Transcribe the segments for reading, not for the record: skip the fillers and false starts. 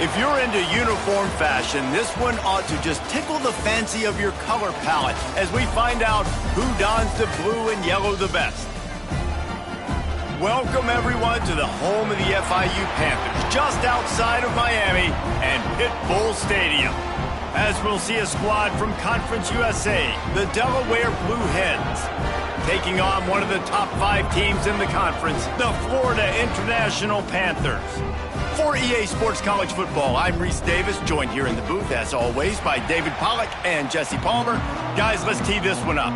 If you're into uniform fashion, this one ought to just tickle the fancy of your color palette as we find out who dons the blue and yellow the best. Welcome, everyone, to the home of the FIU Panthers, just outside of Miami and Pit Bull Stadium. As we'll see a squad from Conference USA, the Delaware Blue Hens, taking on one of the top 5 teams in the conference, the Florida International Panthers. For EA Sports College Football, I'm Reese Davis, joined here in the booth, as always, by David Pollack and Jesse Palmer. Guys, let's tee this one up.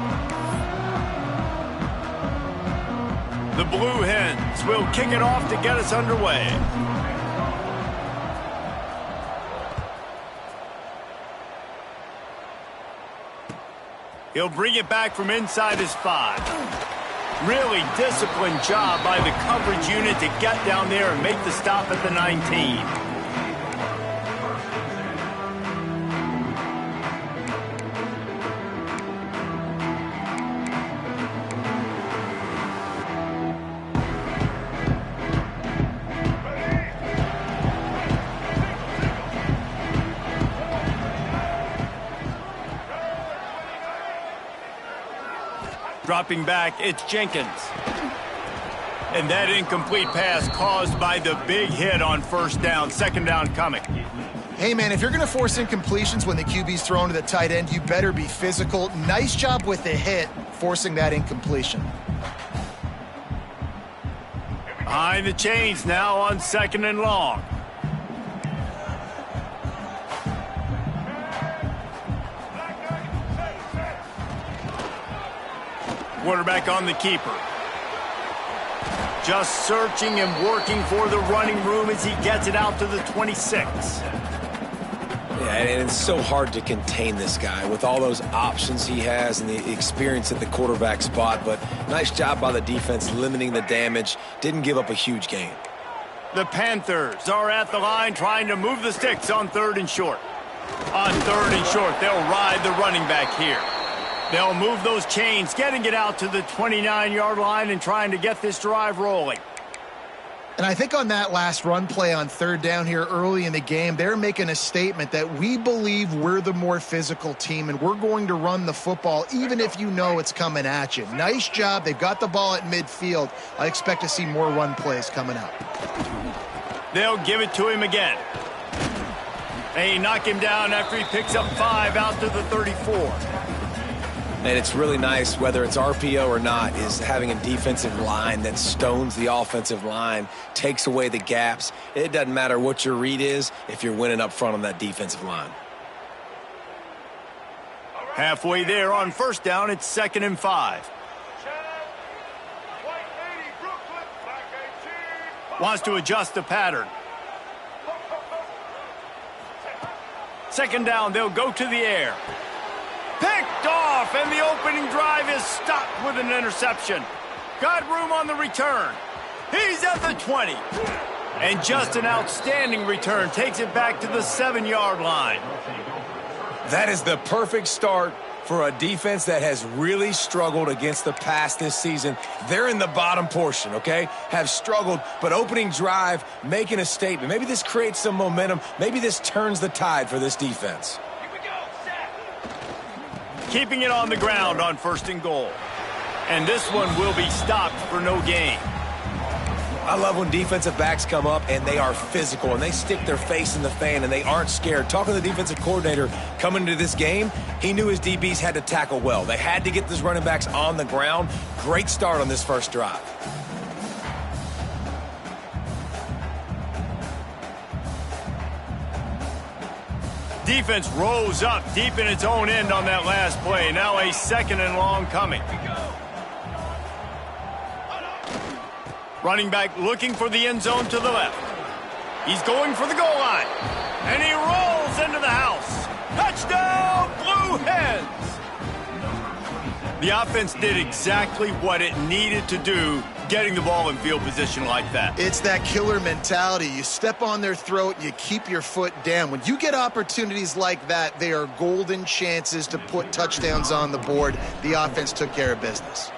The Blue Hens will kick it off to get us underway. He'll bring it back from inside his 5. Really disciplined job by the coverage unit to get down there and make the stop at the 19. Dropping back, it's Jenkins. And that incomplete pass caused by the big hit on first down. Second down coming. Hey, man, if you're going to force incompletions when the QB's thrown to the tight end, you better be physical. Nice job with the hit, forcing that incompletion. Behind the chains now on 2nd and long. Quarterback on the keeper. Just searching and working for the running room as he gets it out to the 26. Yeah, and it's so hard to contain this guy with all those options he has and the experience at the quarterback spot. But nice job by the defense limiting the damage. Didn't give up a huge gain. The Panthers are at the line trying to move the sticks on 3rd and short. On 3rd and short, they'll ride the running back here. They'll move those chains, getting it out to the 29-yard line and trying to get this drive rolling. And I think on that last run play on 3rd down here early in the game, they're making a statement that we believe we're the more physical team and we're going to run the football even if you know it's coming at you. Nice job. They've got the ball at midfield. I expect to see more run plays coming up. They'll give it to him again. They knock him down after he picks up 5 out to the 34. And it's really nice, whether it's RPO or not, is having a defensive line that stones the offensive line, takes away the gaps. It doesn't matter what your read is if you're winning up front on that defensive line. Halfway there on 1st down, it's 2nd and 5. Wants to adjust the pattern. 2nd down, they'll go to the air. Picked off, and the opening drive is stopped with an interception. Got room on the return. He's at the 20. And just an outstanding return. Takes it back to the 7-yard line. That is the perfect start for a defense that has really struggled against the pass this season. They're in the bottom portion, okay? Have struggled, but opening drive, making a statement. Maybe this creates some momentum. Maybe this turns the tide for this defense. keeping it on the ground on 1st and goal. And this one will be stopped for no gain. I love when defensive backs come up and they are physical and they stick their face in the fan and they aren't scared. Talking to the defensive coordinator coming into this game, he knew his DBs had to tackle well. They had to get those running backs on the ground. Great start on this first drive. Defense rose up deep in its own end on that last play. Now a 2nd and long coming. Running back looking for the end zone to the left. He's going for the goal line. And he rolls into the house. Touchdown, Blue Hens! The offense did exactly what it needed to do, getting the ball in field position like that. It's that killer mentality. You step on their throat, you keep your foot down. When you get opportunities like that, they are golden chances to put touchdowns on the board. The offense took care of business.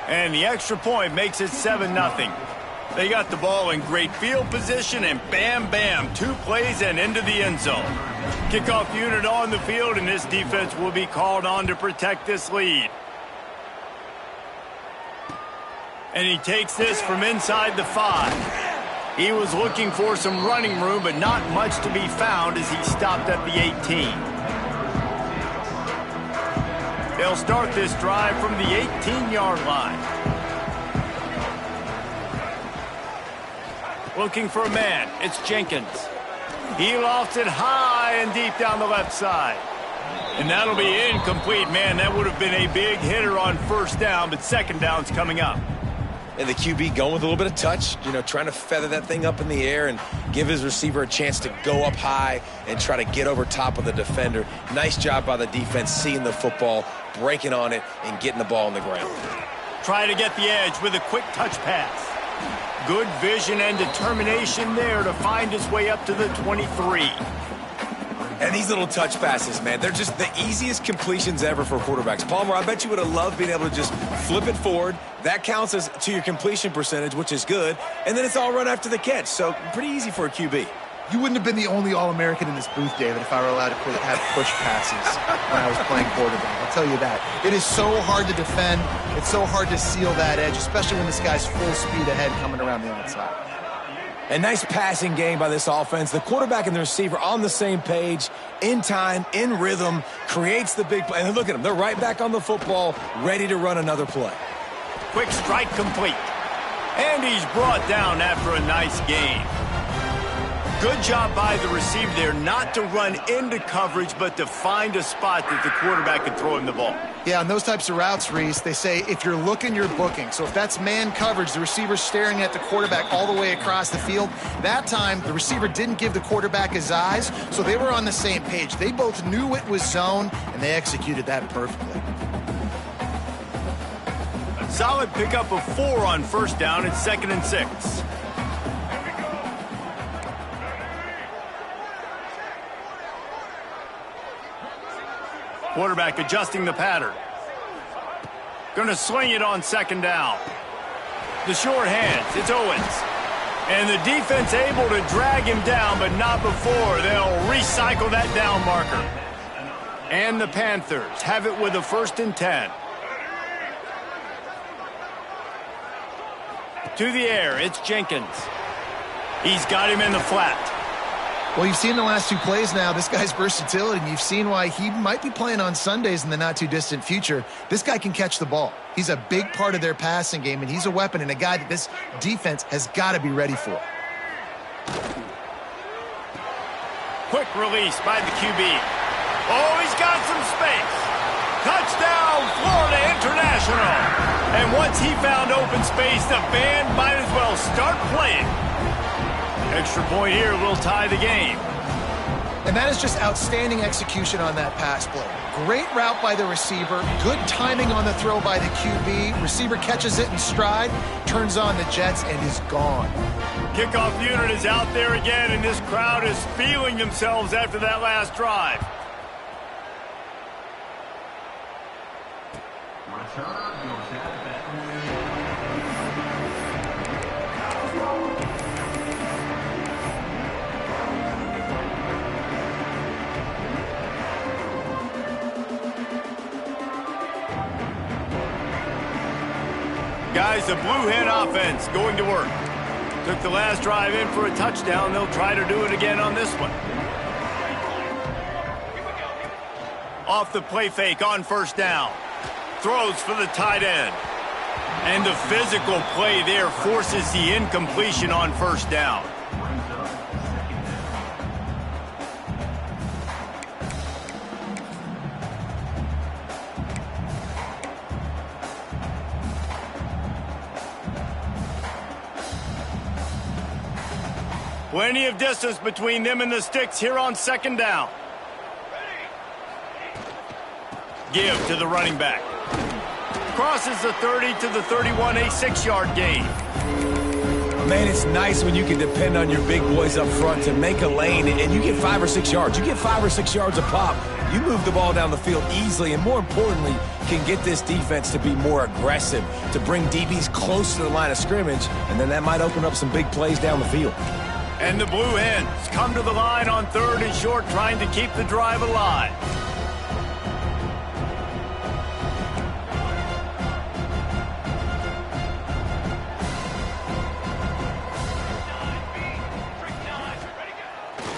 And the extra point makes it 7-0. They got the ball in great field position, and bam, bam, 2 plays and into the end zone. Kickoff unit on the field, and this defense will be called on to protect this lead. And he takes this from inside the 5. He was looking for some running room, but not much to be found as he stopped at the 18. They'll start this drive from the 18-yard line. Looking for a man. It's Jenkins. He lofts it high and deep down the left side. And that'll be incomplete. Man, that would have been a big hitter on 1st down, but 2nd down's coming up. And the QB going with a little bit of touch, trying to feather that thing up in the air and give his receiver a chance to go up high and try to get over top of the defender. Nice job by the defense, seeing the football, breaking on it, and getting the ball on the ground. Try to get the edge with a quick touch pass. Good vision and determination there to find his way up to the 23. And these little touch passes, man, they're just the easiest completions ever for quarterbacks. Palmer, I bet you would have loved being able to just flip it forward. That counts as to your completion percentage, which is good. And then it's all run after the catch. So pretty easy for a QB. You wouldn't have been the only All-American in this booth, David, if I were allowed to have push passes when I was playing quarterback. I'll tell you that. It is so hard to defend. It's so hard to seal that edge, especially when this guy's full speed ahead coming around the outside. A nice passing game by this offense. The quarterback and the receiver on the same page, in time, in rhythm, creates the big play. And look at them. They're right back on the football, ready to run another play. Quick strike complete. And he's brought down after a nice gain. Good job by the receiver there not to run into coverage, but to find a spot that the quarterback can throw him the ball. Yeah, on those types of routes, Reese, they say if you're looking, you're booking. So if that's man coverage, the receiver's staring at the quarterback all the way across the field. That time, the receiver didn't give the quarterback his eyes, so they were on the same page. They both knew it was zone, and they executed that perfectly. A solid pickup of 4 on 1st down. It's 2nd and 6. Quarterback adjusting the pattern. Going to swing it on 2nd down. The short hands, it's Owens. And the defense able to drag him down, but not before. They'll recycle that down marker. And the Panthers have it with a 1st and 10. To the air, it's Jenkins. He's got him in the flat. Well, you've seen the last 2 plays now, this guy's versatility, and you've seen why he might be playing on Sundays in the not-too-distant future. This guy can catch the ball. He's a big part of their passing game, and he's a weapon and a guy that this defense has got to be ready for. Quick release by the QB. Oh, he's got some space. Touchdown, Florida International. And once he found open space, the band might as well start playing. Extra point here will tie the game. And that is just outstanding execution on that pass play. Great route by the receiver. Good timing on the throw by the QB. Receiver catches it in stride, turns on the jets, and is gone. Kickoff unit is out there again, and this crowd is feeling themselves after that last drive. Guys, the Blue Hen offense going to work. Took the last drive in for a touchdown. They'll try to do it again on this one. Off the play fake on first down. Throws for the tight end. And the physical play there forces the incompletion on first down. Plenty of distance between them and the sticks here on second down. Give to the running back. Crosses the 30 to the 31, a 6-yard gain. Man, it's nice when you can depend on your big boys up front to make a lane, and you get 5 or 6 yards. You get 5 or 6 yards a pop. You move the ball down the field easily, and more importantly, can get this defense to be more aggressive, to bring DBs close to the line of scrimmage, and then that might open up some big plays down the field. And the Blue Hens come to the line on 3rd and short, trying to keep the drive alive.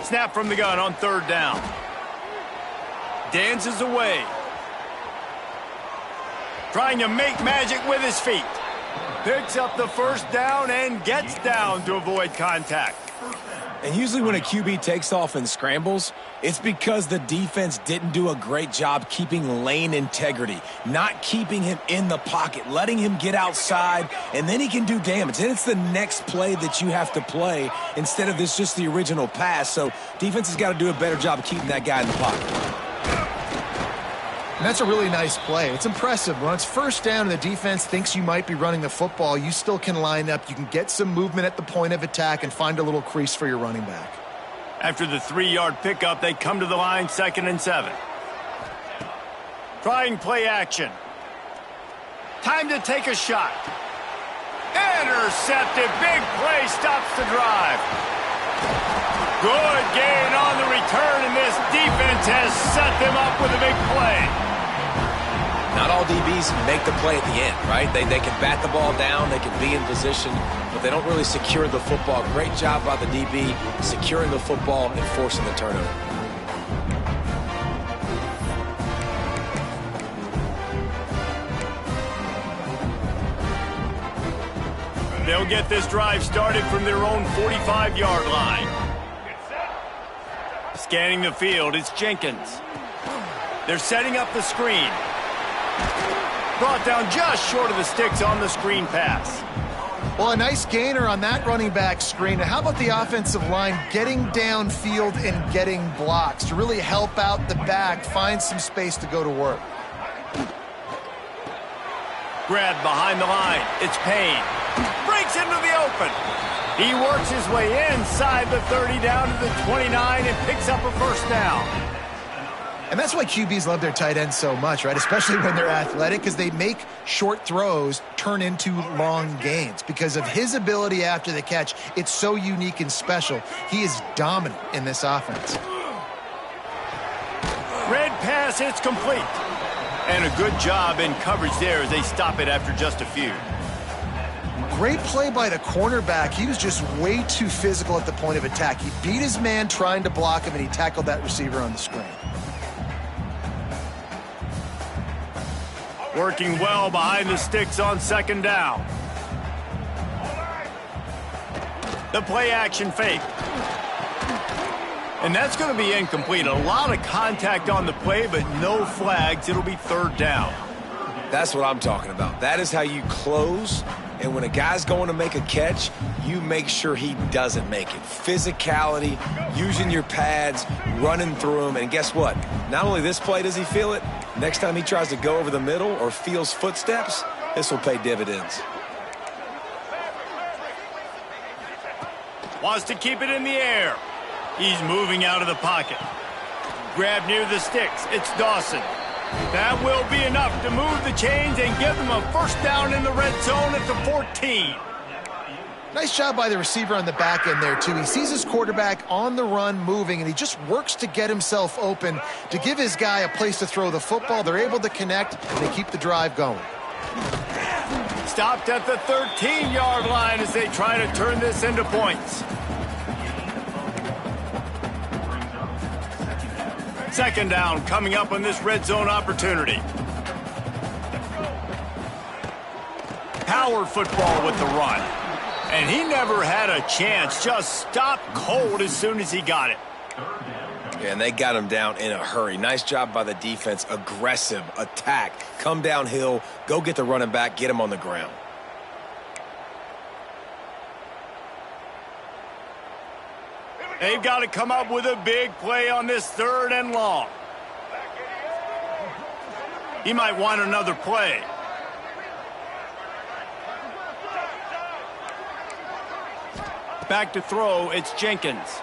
Snap from the gun on 3rd down. Dances away. Trying to make magic with his feet. Picks up the first down and gets down to avoid contact. And usually when a QB takes off and scrambles, it's because the defense didn't do a great job keeping lane integrity, not keeping him in the pocket, letting him get outside, and then he can do damage. And it's the next play that you have to play instead of this just the original pass. So defense has got to do a better job of keeping that guy in the pocket. And that's a really nice play. It's impressive. When it's first down and the defense thinks you might be running the football, you still can line up. You can get some movement at the point of attack and find a little crease for your running back. After the 3-yard pickup, they come to the line 2nd and 7. Trying play action. Time to take a shot. Intercepted. Big play stops the drive. Good gain on the return, and this defense has set them up with a big play. Not all DBs make the play at the end, right? They can bat the ball down, they can be in position, but they don't really secure the football. Great job by the DB securing the football and forcing the turnover. They'll get this drive started from their own 45-yard line. Scanning the field, it's Jenkins. They're setting up the screen. Brought down just short of the sticks on the screen pass. Well, a nice gainer on that running back screen. How about the offensive line getting downfield and getting blocks to really help out the back, find some space to go to work? Grab behind the line. It's Payne. Breaks into the open. He works his way inside the 30 down to the 29 and picks up a first down. And that's why QBs love their tight ends so much, right? Especially when they're athletic, because they make short throws turn into long gains. Because of his ability after the catch, it's so unique and special. He is dominant in this offense. Red pass, it's complete. And a good job in coverage there as they stop it after just a few. Great play by the cornerback. He was just way too physical at the point of attack. He beat his man trying to block him, and he tackled that receiver on the screen. Working well behind the sticks on second down. The play action fake. And that's going to be incomplete. A lot of contact on the play, but no flags. It'll be 3rd down. That's what I'm talking about. That is how you close. And when a guy's going to make a catch, you make sure he doesn't make it. Physicality, using your pads, running through him. And guess what? Not only this play does he feel it, next time he tries to go over the middle or feels footsteps, this will pay dividends. Wants to keep it in the air. He's moving out of the pocket. Grab near the sticks. It's Dawson. That will be enough to move the chains and give them a first down in the red zone at the 14. Nice job by the receiver on the back end there, too. He sees his quarterback on the run moving, and he just works to get himself open to give his guy a place to throw the football. They're able to connect, and they keep the drive going. Stopped at the 13-yard line as they try to turn this into points. Second down coming up on this red zone opportunity. Power football with the run. And he never had a chance. Just stopped cold as soon as he got it. Yeah, and they got him down in a hurry. Nice job by the defense. Aggressive attack. Come downhill. Go get the running back. Get him on the ground. They've got to come up with a big play on this 3rd and long. He might want another play. Back to throw, it's Jenkins.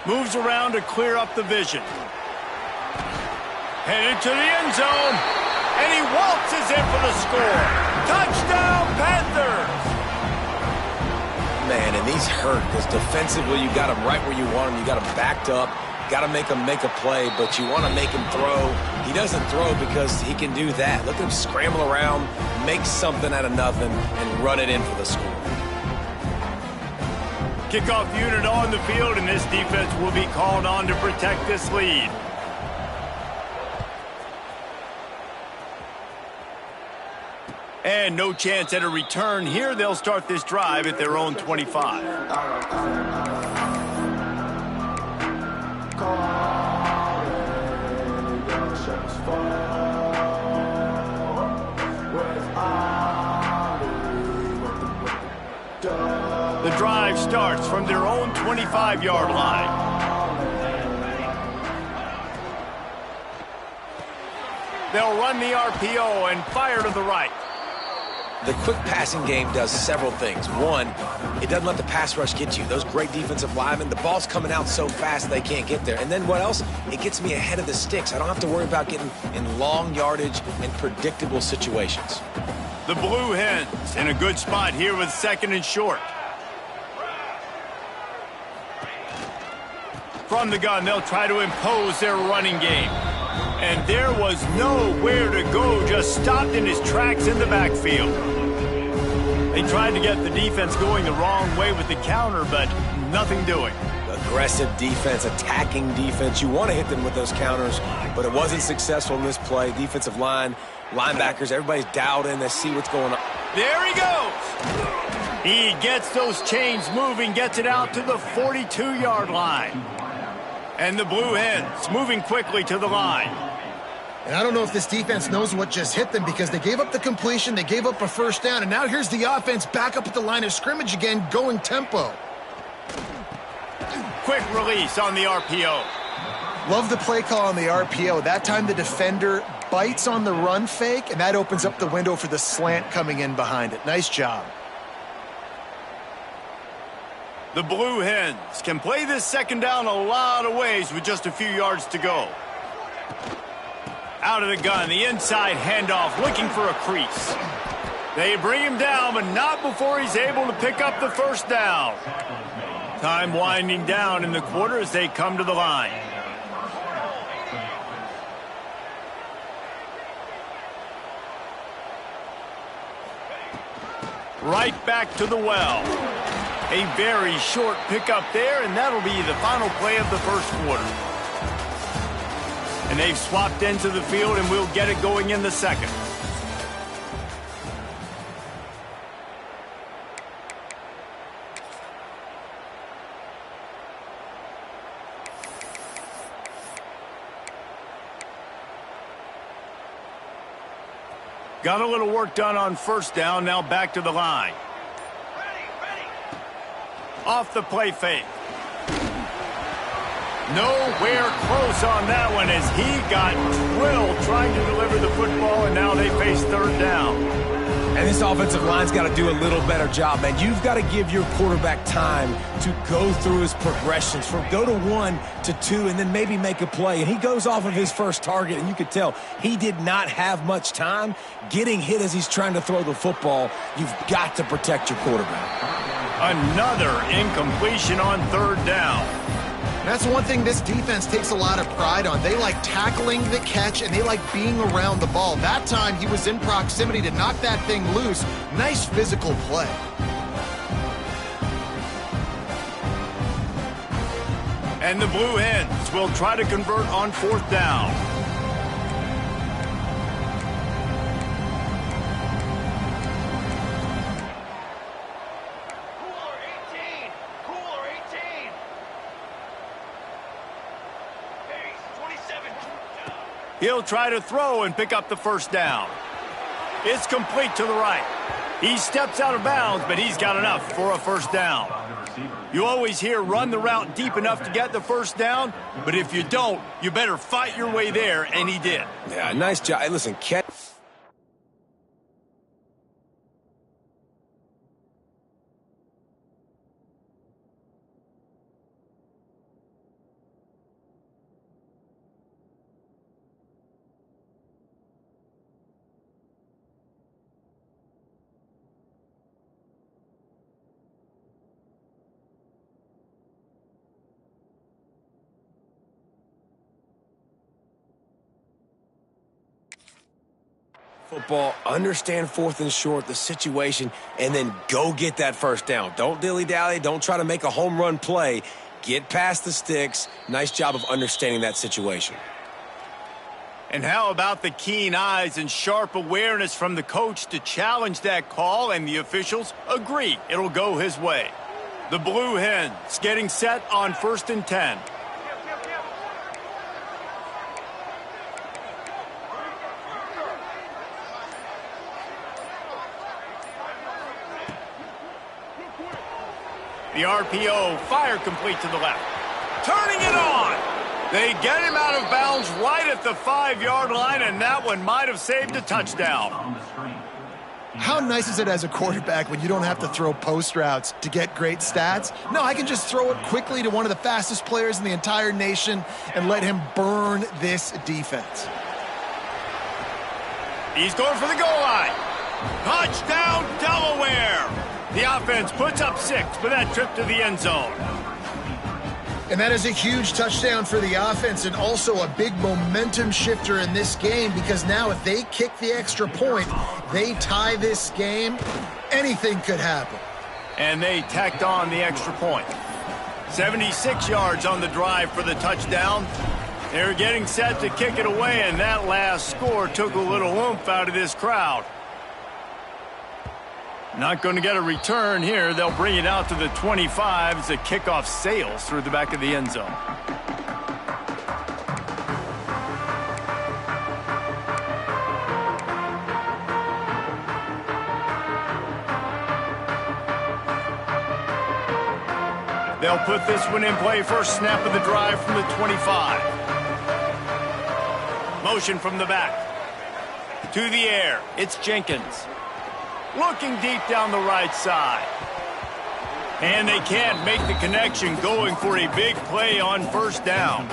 Moves around to clear up the vision. Headed to the end zone. And he waltzes in for the score. Touchdown, Panthers! Man, and he's hurt because defensively you got him right where you want him. You got him backed up. Got to make him make a play, but you want to make him throw. He doesn't throw because he can do that. Look at him scramble around, make something out of nothing, and run it in for the score. Kickoff unit on the field, and this defense will be called on to protect this lead. And no chance at a return here. They'll start this drive at their own 25. The drive starts from their own 25-yard line. They'll run the RPO and fire to the right. The quick passing game does several things. One, it doesn't let the pass rush get you. Those great defensive linemen, the ball's coming out so fast they can't get there. And then what else? It gets me ahead of the sticks. I don't have to worry about getting in long yardage and predictable situations. The Blue Hens in a good spot here with 2nd and short. From the gun, they'll try to impose their running game. And there was nowhere to go, just stopped in his tracks in the backfield. They tried to get the defense going the wrong way with the counter, but nothing doing. Aggressive defense, attacking defense. You want to hit them with those counters, but it wasn't successful in this play. Defensive line, linebackers, everybody's dialed in. They see what's going on. There he goes. He gets those chains moving, gets it out to the 42-yard line. And the Blue Hens moving quickly to the line. And I don't know if this defense knows what just hit them because they gave up the completion, they gave up a 1st down, and now here's the offense back up at the line of scrimmage again, going tempo. Quick release on the RPO. Love the play call on the RPO. That time the defender bites on the run fake, and that opens up the window for the slant coming in behind it. Nice job. The Blue Hens can play this 2nd down a lot of ways with just a few yards to go. Out of the gun, the inside handoff, looking for a crease. They bring him down, but not before he's able to pick up the 1st down. Time winding down in the quarter as they come to the line. Right back to the well. A very short pickup there, and that'll be the final play of the 1st quarter. And they've swapped into the field, and we'll get it going in the 2nd. Got a little work done on 1st down, now back to the line. Off the play fake. Nowhere close on that one as he got drilled trying to deliver the football, and now they face 3rd down. And this offensive line's got to do a little better job, man. You've got to give your quarterback time to go through his progressions, from go to 1 to 2, and then maybe make a play. And he goes off of his first target, and you could tell he did not have much time getting hit as he's trying to throw the football. You've got to protect your quarterback. Another incompletion on 3rd down. That's one thing this defense takes a lot of pride on. They like tackling the catch, and they like being around the ball. That time, he was in proximity to knock that thing loose. Nice physical play. And the Blue Hens will try to convert on 4th down. He'll try to throw and pick up the 1st down. It's complete to the right. He steps out of bounds, but he's got enough for a 1st down. You always hear run the route deep enough to get the 1st down, but if you don't, you better fight your way there, and he did. Yeah, nice job. Hey, listen, catch. Football, understand 4th and short, the situation, and then go get that 1st down. Don't dilly-dally. Don't try to make a home run play. Get past the sticks. Nice job of understanding that situation. And how about the keen eyes and sharp awareness from the coach to challenge that call, and the officials agree it'll go his way. The Blue Hens getting set on 1st and 10. The RPO, fire complete to the left. Turning it on. They get him out of bounds right at the 5-yard line, and that one might have saved a touchdown. How nice is it as a quarterback when you don't have to throw post routes to get great stats? No, I can just throw it quickly to one of the fastest players in the entire nation and let him burn this defense. He's going for the goal line. Touchdown, Delaware. The offense puts up 6 for that trip to the end zone. And that is a huge touchdown for the offense, and also a big momentum shifter in this game, because now if they kick the extra point, they tie this game, anything could happen. And they tacked on the extra point. 76 yards on the drive for the touchdown. They're getting set to kick it away, and that last score took a little oomph out of this crowd. Not going to get a return here. They'll bring it out to the 25 as the kickoff sails through the back of the end zone. They'll put this one in play. First snap of the drive from the 25. Motion from the back. To the air. It's Jenkins. Looking deep down the right side. And they can't make the connection, going for a big play on 1st down.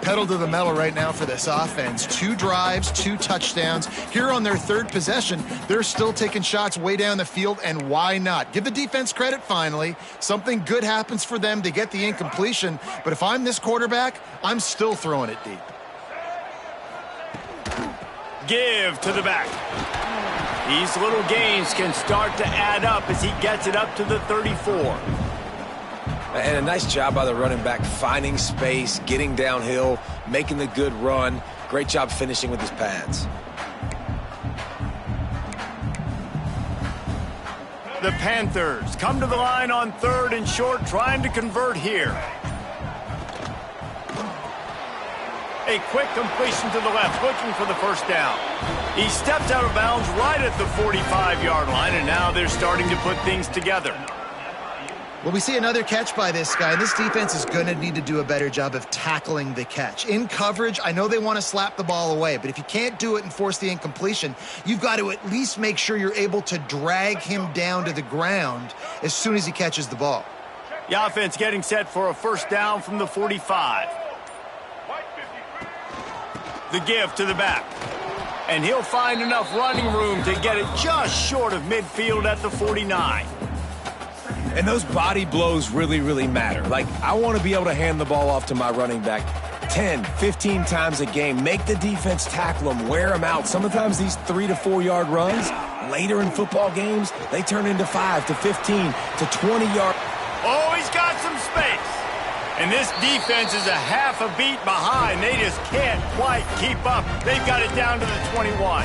Pedal to the metal right now for this offense. 2 drives, 2 touchdowns. Here on their 3rd possession, they're still taking shots way down the field, and why not? Give the defense credit finally. Something good happens for them to get the incompletion, but if I'm this quarterback, I'm still throwing it deep. Give to the back. These little gains can start to add up as he gets it up to the 34. And a nice job by the running back, finding space, getting downhill, making the good run. Great job finishing with his pads. The Panthers come to the line on 3rd and short, trying to convert here. A quick completion to the left, looking for the 1st down. He stepped out of bounds right at the 45-yard line, and now they're starting to put things together. Well, we see another catch by this guy. This defense is going to need to do a better job of tackling the catch. In coverage, I know they want to slap the ball away, but if you can't do it and force the incompletion, you've got to at least make sure you're able to drag him down to the ground as soon as he catches the ball. The offense getting set for a 1st down from the 45. The give to the back. And he'll find enough running room to get it just short of midfield at the 49. And those body blows really, really matter. Like, I want to be able to hand the ball off to my running back 10, 15 times a game. Make the defense tackle them, wear them out. Sometimes these 3 to 4 yard runs, later in football games, they turn into 5 to 15 to 20 yard. Oh, he's got some space. And this defense is a half a beat behind. They just can't quite keep up. They've got it down to the 21.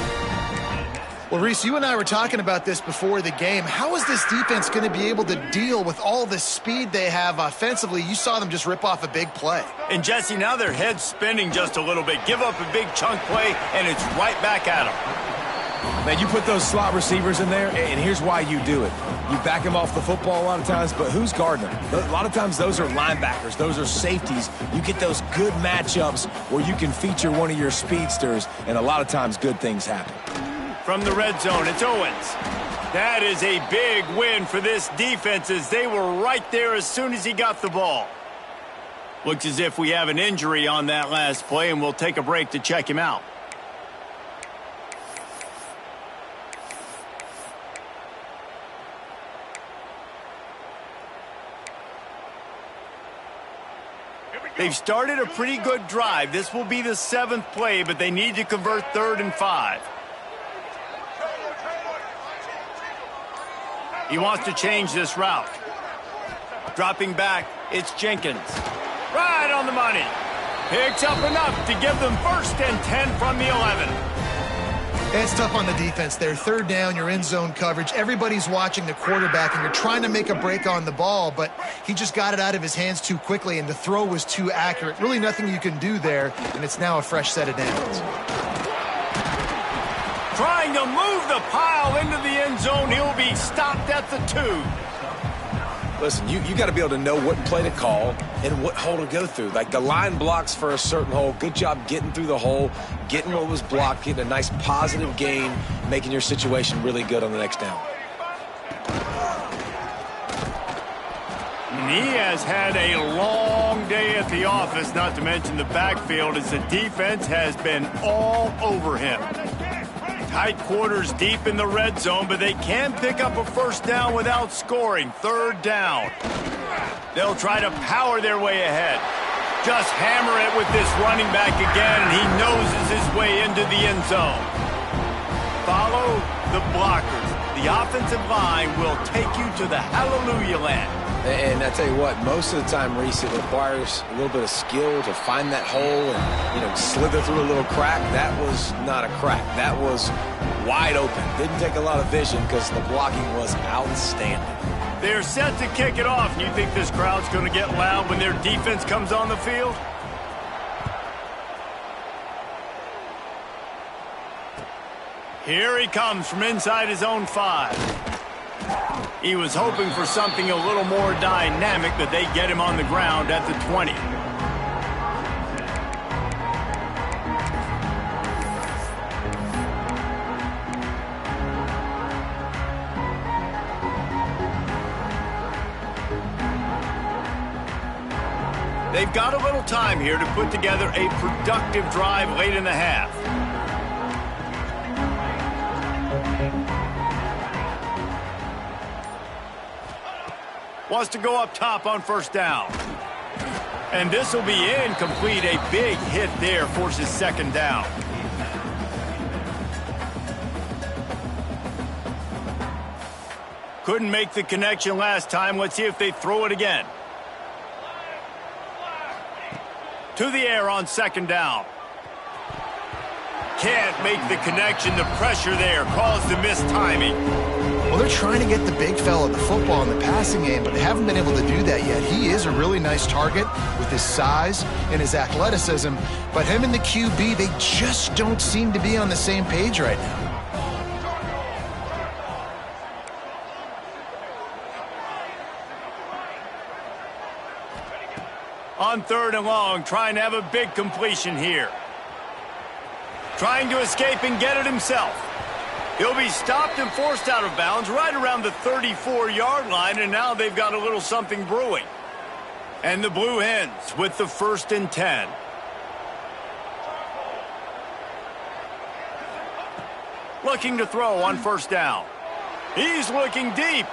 Well, Reese, you and I were talking about this before the game. How is this defense going to be able to deal with all the speed they have offensively? You saw them just rip off a big play. And, Jesse, now their head's spinning just a little bit. Give up a big chunk play, and it's right back at them. Man, you put those slot receivers in there, and here's why you do it. You back them off the football a lot of times, but who's guarding them? A lot of times those are linebackers. Those are safeties. You get those good matchups where you can feature one of your speedsters, and a lot of times good things happen. From the red zone, it's Owens. That is a big win for this defense as they were right there as soon as he got the ball. Looks as if we have an injury on that last play, and we'll take a break to check him out. They've started a pretty good drive. This will be the 7th play, but they need to convert 3rd and 5. He wants to change this route. Dropping back, it's Jenkins. Right on the money. Picks up enough to give them 1st and 10 from the 11. It's tough on the defense there. 3rd down, you're in zone coverage. Everybody's watching the quarterback, and you're trying to make a break on the ball, but he just got it out of his hands too quickly, and the throw was too accurate. Really nothing you can do there, and it's now a fresh set of downs. Trying to move the pile into the end zone. He'll be stopped at the 2. Listen, you got to be able to know what play to call and what hole to go through. Like, the line blocks for a certain hole. Good job getting through the hole, getting what was blocked, getting a nice positive gain, making your situation really good on the next down. And he has had a long day at the office, not to mention the backfield, as the defense has been all over him. Tight quarters deep in the red zone, but they can pick up a 1st down without scoring. 3rd down. They'll try to power their way ahead. Just hammer it with this running back again, and he noses his way into the end zone. Follow the blockers. The offensive line will take you to the hallelujah land. And I tell you what, most of the time, Reese, it requires a little bit of skill to find that hole and, slither through a little crack. That was not a crack. That was wide open. Didn't take a lot of vision because the blocking was outstanding. They're set to kick it off. You think this crowd's going to get loud when their defense comes on the field? Here he comes from inside his own 5. He was hoping for something a little more dynamic, but they get him on the ground at the 20. They've got a little time here to put together a productive drive late in the half. Wants to go up top on 1st down. And this will be incomplete. A big hit there forces 2nd down. Couldn't make the connection last time. Let's see if they throw it again. To the air on 2nd down. Can't make the connection. The pressure there caused the missed timing. Well, they're trying to get the big fella the football in the passing game, but they haven't been able to do that yet. He is a really nice target with his size and his athleticism, but him and the QB, they just don't seem to be on the same page right now. On 3rd and long, trying to have a big completion here. Trying to escape and get it himself. He'll be stopped and forced out of bounds right around the 34-yard line, and now they've got a little something brewing. And the Blue Hens with the 1st and 10. Looking to throw on 1st down. He's looking deep.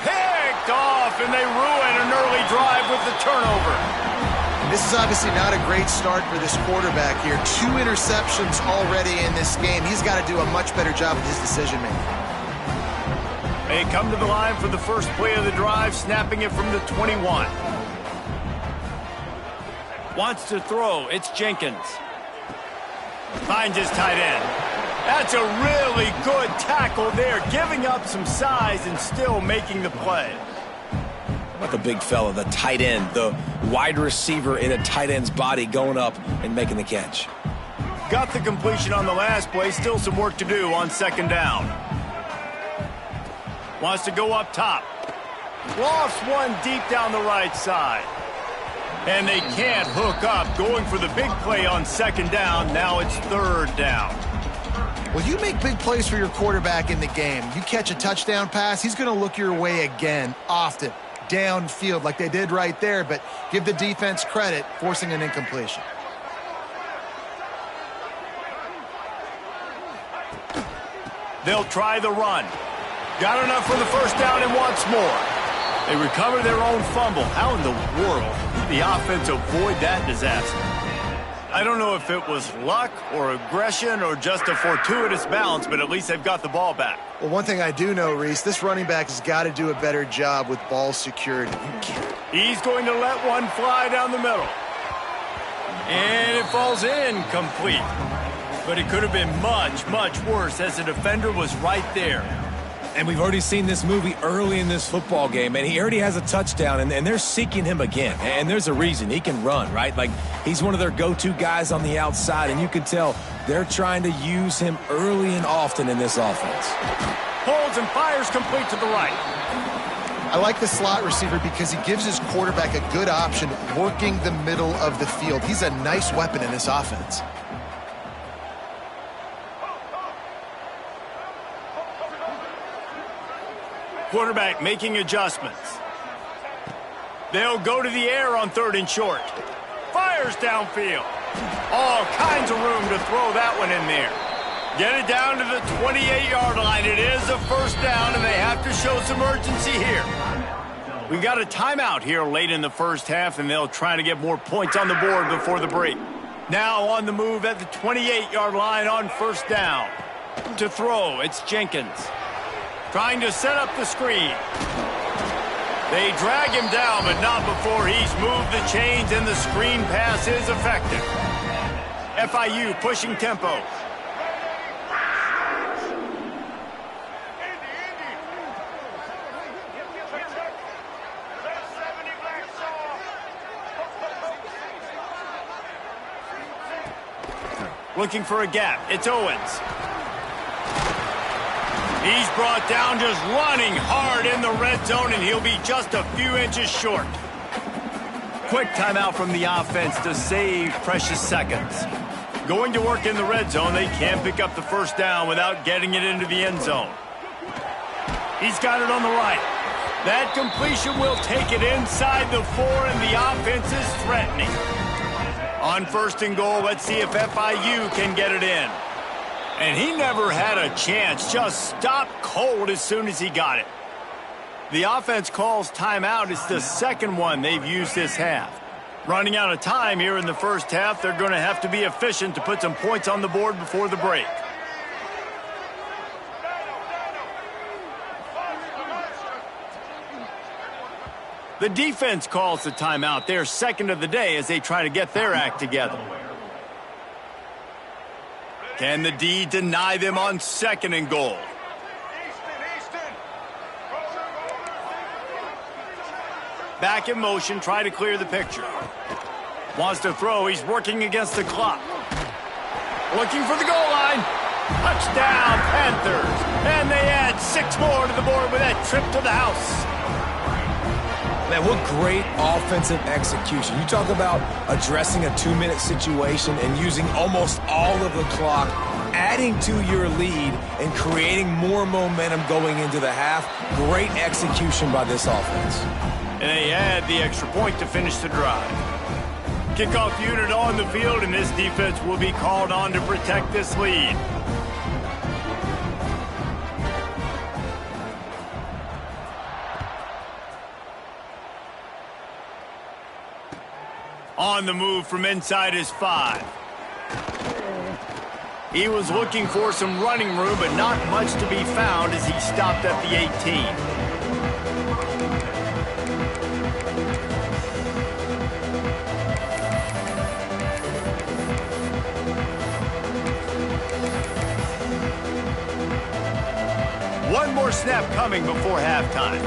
Picked off, and they ruin an early drive with the turnover. This is obviously not a great start for this quarterback here. 2 interceptions already in this game. He's got to do a much better job with his decision-making. They come to the line for the first play of the drive, snapping it from the 21. Wants to throw. It's Jenkins. Finds his tight end. That's a really good tackle there, giving up some size and still making the play. How about the big fella, the tight end, the wide receiver in a tight end's body going up and making the catch? Got the completion on the last play. Still some work to do on second down. Wants to go up top. Lofts one deep down the right side. And they can't hook up. Going for the big play on second down. Now it's third down. Well, you make big plays for your quarterback in the game. You catch a touchdown pass, he's going to look your way again, often, downfield like they did right there, but give the defense credit, forcing an incompletion. They'll try the run. Got enough for the first down and wants more. They recover their own fumble. How in the world did the offense avoid that disaster? I don't know if it was luck or aggression or just a fortuitous bounce, but at least they've got the ball back. Well, one thing I do know, Reese, this running back has got to do a better job with ball security. He's going to let one fly down the middle. And it falls incomplete. But it could have been much, much worse as the defender was right there. And we've already seen this movie early in this football game, and he already has a touchdown, and they're seeking him again. And there's a reason. He can run, right? Like, he's one of their go-to guys on the outside, and you can tell they're trying to use him early and often in this offense. Holds and fires complete to the right. I like the slot receiver because he gives his quarterback a good option working the middle of the field. He's a nice weapon in this offense. Quarterback making adjustments. They'll go to the air on third and short. Fires downfield. All kinds of room to throw that one in there. Get it down to the 28-yard line. It is a first down, and they have to show some urgency here. We got a timeout here late in the first half, and they'll try to get more points on the board before the break. Now on the move at the 28-yard line on first down. To throw, it's Jenkins. Trying to set up the screen. They drag him down, but not before he's moved the chains, and the screen pass is effective. FIU pushing tempo. Looking for a gap. It's Owens. He's brought down just running hard in the red zone, and he'll be just a few inches short. Quick timeout from the offense to save precious seconds. Going to work in the red zone, they can't pick up the first down without getting it into the end zone. He's got it on the right. That completion will take it inside the 4, and the offense is threatening. On first and goal, let's see if FIU can get it in. And he never had a chance, just stopped cold as soon as he got it. The offense calls timeout. It's the second one they've used this half. Running out of time here in the first half, they're going to have to be efficient to put some points on the board before the break. The defense calls the timeout. They're second of the day as they try to get their act together. Can the D deny them on second and goal? Back in motion, try to clear the picture. Wants to throw, he's working against the clock. Looking for the goal line. Touchdown, Panthers. And they add 6 more to the board with that trip to the house. Man, what great offensive execution. You talk about addressing a 2-minute situation and using almost all of the clock, adding to your lead and creating more momentum going into the half. Great execution by this offense. And they add the extra point to finish the drive. Kickoff unit on the field, and this defense will be called on to protect this lead. On the move from inside his 5. He was looking for some running room, but not much to be found as he stopped at the 18. One more snap coming before halftime.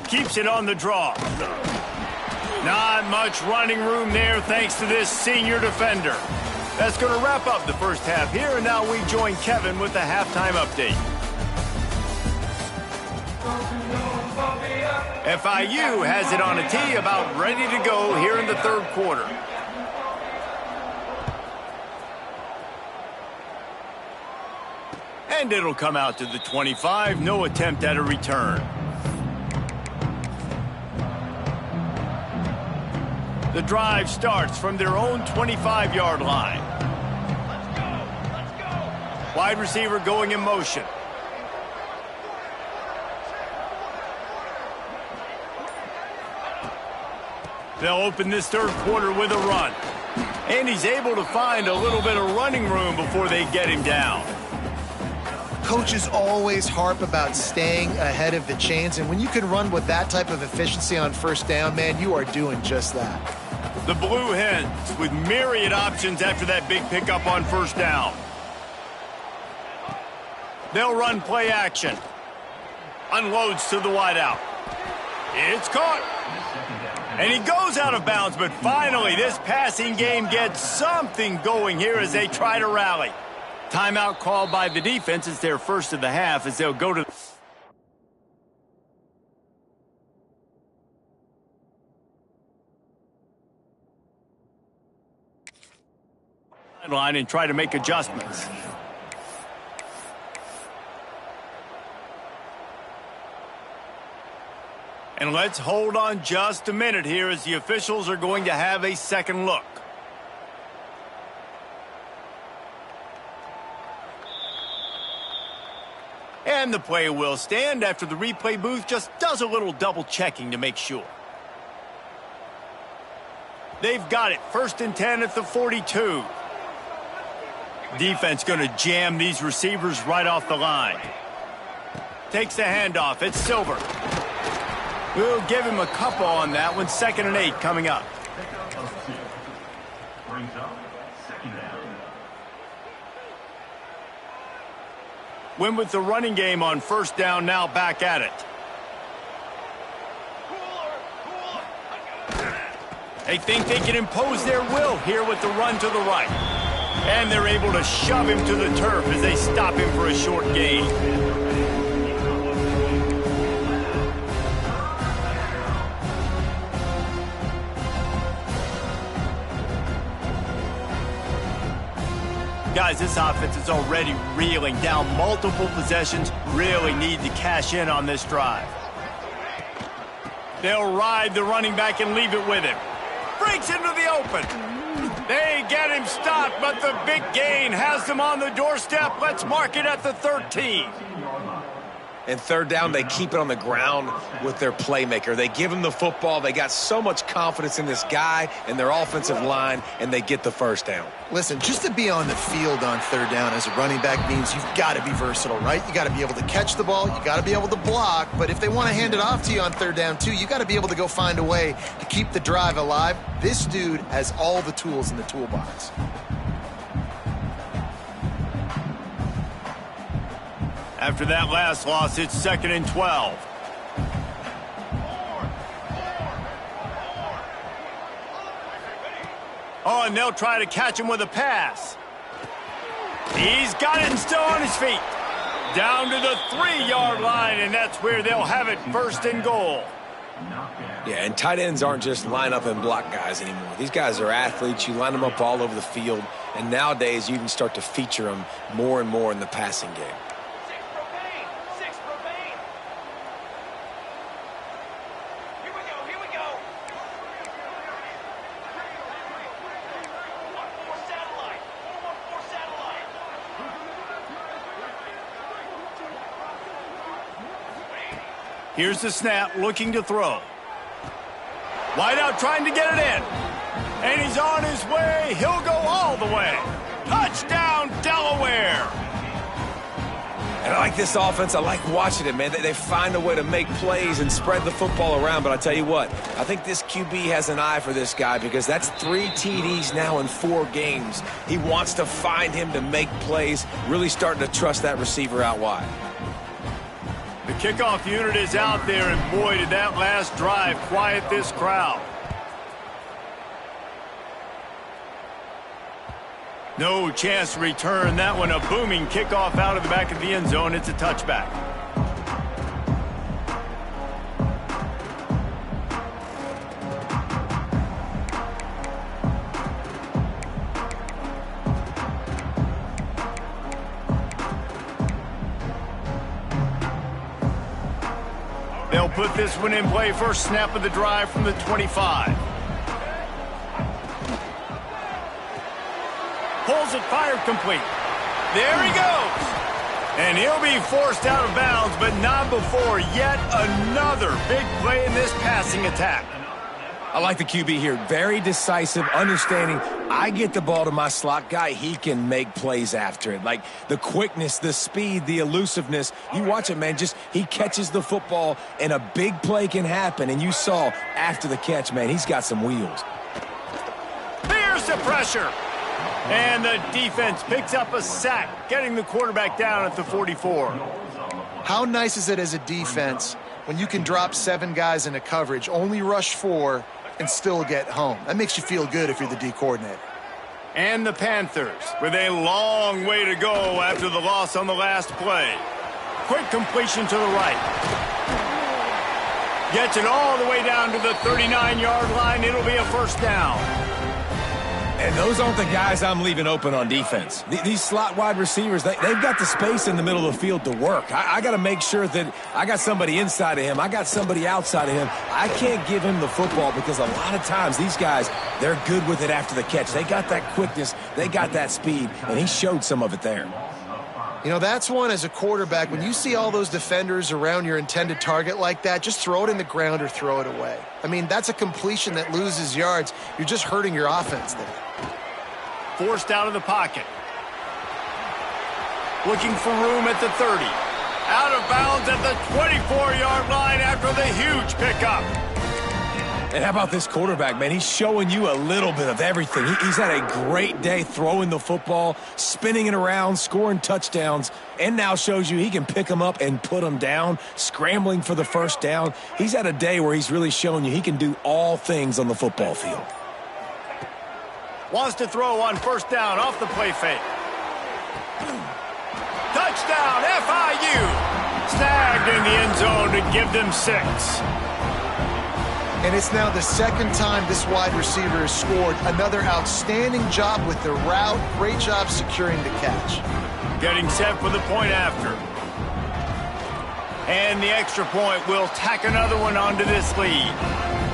Keeps it on the draw. Not much running room there thanks to this senior defender. That's going to wrap up the first half here, and now we join Kevin with the halftime update. FIU has it on a tee, about ready to go here in the third quarter. And it'll come out to the 25. No attempt at a return. The drive starts from their own 25-yard line. Let's go. Wide receiver going in motion. They'll open this third quarter with a run. And he's able to find a little bit of running room before they get him down. Coaches always harp about staying ahead of the chains, and when you can run with that type of efficiency on first down, man, you are doing just that. The Blue Hens with myriad options after that big pickup on first down. They'll run play action. Unloads to the wideout. It's caught. And he goes out of bounds, but finally this passing game gets something going here as they try to rally. Timeout called by the defense. It's their first of the half as they'll go to the line and try to make adjustments. And let's hold on just a minute here as the officials are going to have a second look. And the play will stand after the replay booth just does a little double checking to make sure. They've got it. 1st and 10 at the 42. Defense going to jam these receivers right off the line. Takes the handoff. It's Silver. We'll give him a couple on that one. 2nd and 8 coming up. Win with the running game on first down, now back at it. They think they can impose their will here with the run to the right. And they're able to shove him to the turf as they stop him for a short gain. Guys, this offense is already reeling down multiple possessions. Really need to cash in on this drive. They'll ride the running back and leave it with him. Breaks into the open. They get him stopped, but the big gain has them on the doorstep. Let's mark it at the 13. And third down, they keep it on the ground with their playmaker. They give him the football. They got so much confidence in this guy and their offensive line, and they get the first down. Listen, just to be on the field on third down as a running back means you've got to be versatile, right? You got to be able to catch the ball. You got to be able to block. But if they want to hand it off to you on third down, too, you got to be able to go find a way to keep the drive alive. This dude has all the tools in the toolbox. After that last loss, it's 2nd and 12. Oh, and they'll try to catch him with a pass. He's got it and still on his feet. Down to the 3-yard line, and that's where they'll have it, 1st and goal. Yeah, and tight ends aren't just line up and block guys anymore. These guys are athletes. You line them up all over the field, and nowadays you can start to feature them more and more in the passing game. Here's the snap, looking to throw. Wide out, trying to get it in. And he's on his way. He'll go all the way. Touchdown, Delaware. And I like this offense. I like watching it, man. They find a way to make plays and spread the football around. But I tell you what, I think this QB has an eye for this guy because that's 3 TDs now in 4 games. He wants to find him to make plays, really starting to trust that receiver out wide. The kickoff unit is out there, and boy, did that last drive quiet this crowd. No chance to return that one. A booming kickoff out of the back of the end zone. It's a touchback. They'll put this one in play. First snap of the drive from the 25. Pulls it, fired, complete. There he goes. And he'll be forced out of bounds, but not before yet another big play in this passing attack. I like the QB here. Very decisive, understanding I get the ball to my slot guy, he can make plays after it. Like the quickness, the speed, the elusiveness. You watch it, man, just he catches the football and a big play can happen. And you saw after the catch, man, he's got some wheels. There's the pressure. And the defense picks up a sack, getting the quarterback down at the 44. How nice is it as a defense when you can drop 7 guys into coverage, only rush 4, and still get home? That makes you feel good if you're the D coordinator. And the Panthers with a long way to go after the loss on the last play. Quick completion to the right. Gets it all the way down to the 39-yard line. It'll be a first down. And those aren't the guys I'm leaving open on defense. These slot wide receivers, they've got the space in the middle of the field to work. I got to make sure that I got somebody inside of him. I got somebody outside of him. I can't give him the football because a lot of times these guys, they're good with it after the catch. They got that quickness. They got that speed, and he showed some of it there. You know, that's one as a quarterback. When you see all those defenders around your intended target like that, just throw it in the ground or throw it away. I mean, that's a completion that loses yards. You're just hurting your offense there. Forced out of the pocket. Looking for room at the 30. Out of bounds at the 24-yard line after the huge pickup. And how about this quarterback, man? He's showing you a little bit of everything. He's had a great day throwing the football, spinning it around, scoring touchdowns, and now shows you he can pick them up and put them down, scrambling for the first down. He's had a day where he's really showing you he can do all things on the football field. Wants to throw on first down off the play fake. Touchdown, FIU. Snagged in the end zone to give them 6. And it's now the second time this wide receiver has scored. Another outstanding job with the route. Great job securing the catch. Getting set for the point after. And the extra point will tack another one onto this lead.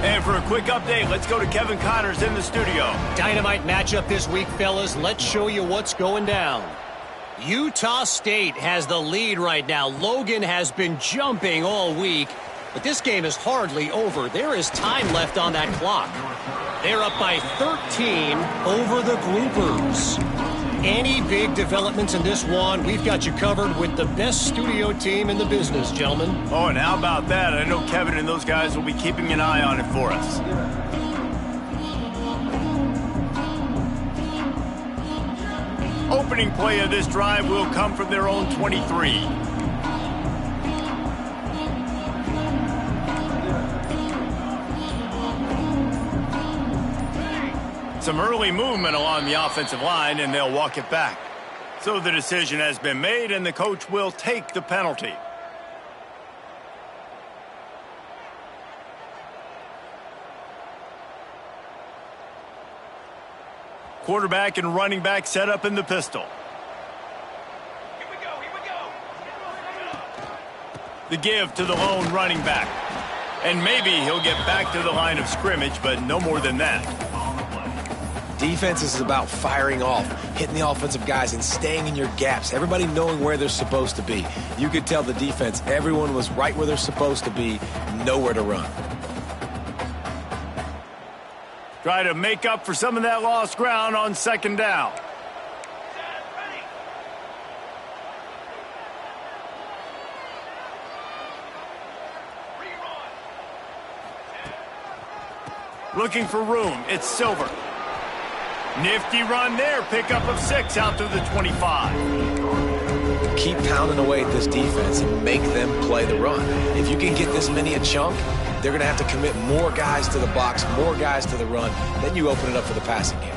And for a quick update, let's go to Kevin Connors in the studio. Dynamite matchup this week, fellas. Let's show you what's going down. Utah State has the lead right now. Logan has been jumping all week, but this game is hardly over. There is time left on that clock. They're up by 13 over the Groupers. Any big developments in this one, we've got you covered with the best studio team in the business, gentlemen. Oh, and how about that? I know Kevin and those guys will be keeping an eye on it for us. Opening play of this drive will come from their own 23. Some early movement along the offensive line, and they'll walk it back. So the decision has been made, and the coach will take the penalty. Quarterback and running back set up in the pistol. Here we go. The give to the lone running back. And maybe he'll get back to the line of scrimmage, but no more than that. Defense is about firing off, hitting the offensive guys, and staying in your gaps. Everybody knowing where they're supposed to be. You could tell the defense, everyone was right where they're supposed to be, nowhere to run. Try to make up for some of that lost ground on second down. Looking for room. It's Silver. Nifty run there. Pickup of 6 out to the 25. Keep pounding away at this defense and make them play the run. If you can get this many a chunk, they're going to have to commit more guys to the box, more guys to the run. Then you open it up for the passing game.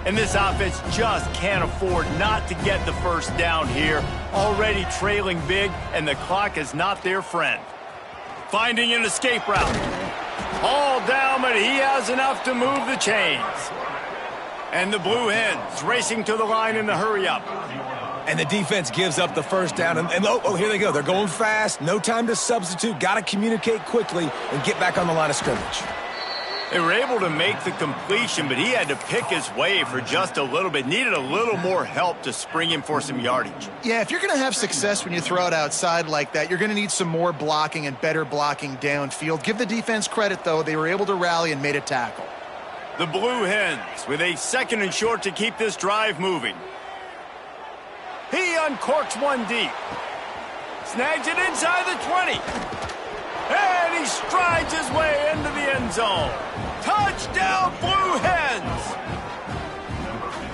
And this offense just can't afford not to get the first down here. Already trailing big, and the clock is not their friend. Finding an escape route. All down, but he has enough to move the chains. And the Blue Hens racing to the line in the hurry-up. And the defense gives up the first down. And oh, here they go. They're going fast. No time to substitute. Got to communicate quickly and get back on the line of scrimmage. They were able to make the completion, but he had to pick his way for just a little bit. Needed a little more help to spring him for some yardage. Yeah, if you're going to have success when you throw it outside like that, you're going to need some more blocking and better blocking downfield. Give the defense credit, though. They were able to rally and made a tackle. The Blue Hens with a 2nd and short to keep this drive moving. He uncorks one deep. Snags it inside the 20. And he strides his way into the end zone. Touchdown, Blue Hens!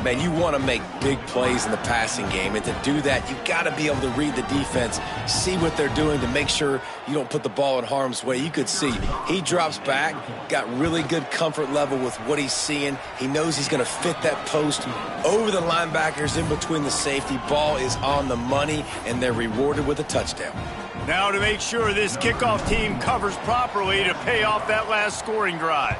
Man, you want to make big plays in the passing game, and to do that, you got to be able to read the defense, see what they're doing to make sure you don't put the ball in harm's way. You could see he drops back, got really good comfort level with what he's seeing. He knows he's going to fit that post over the linebackers in between the safety. Ball is on the money, and they're rewarded with a touchdown. Now to make sure this kickoff team covers properly to pay off that last scoring drive.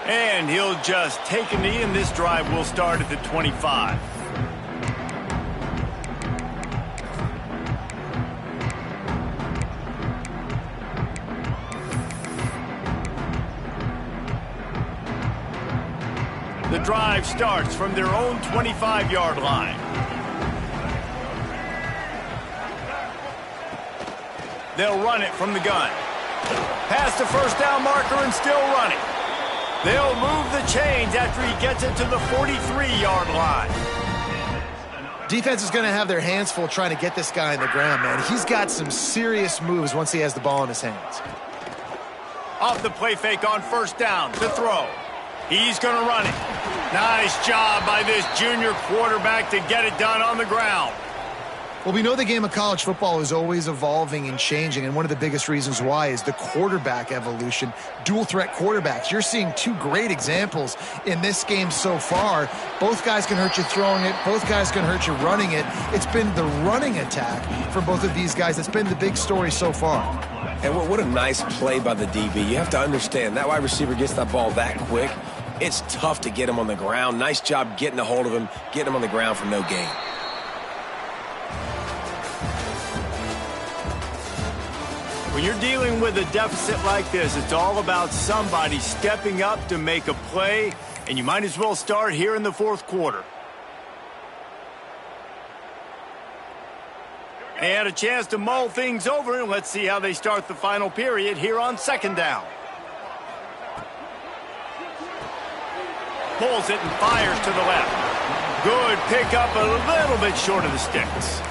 And he'll just take a knee, and this drive will start at the 25. The drive starts from their own 25-yard line. They'll run it from the gun. Past the first down marker and still running. They'll move the chains after he gets it to the 43-yard line. Defense is going to have their hands full trying to get this guy on the ground, man. He's got some serious moves once he has the ball in his hands. Off the play fake on first down to throw. He's going to run it. Nice job by this junior quarterback to get it done on the ground. Well, we know the game of college football is always evolving and changing, and one of the biggest reasons why is the quarterback evolution. Dual-threat quarterbacks. You're seeing 2 great examples in this game so far. Both guys can hurt you throwing it. Both guys can hurt you running it. It's been the running attack for both of these guys that's been the big story so far. And what a nice play by the DB. You have to understand, that wide receiver gets that ball that quick. It's tough to get him on the ground. Nice job getting a hold of him, getting him on the ground for no gain. When you're dealing with a deficit like this, it's all about somebody stepping up to make a play, and you might as well start here in the 4th quarter. They had a chance to mull things over, and let's see how they start the final period here on 2nd down. Pulls it and fires to the left. Good pickup, a little bit short of the sticks.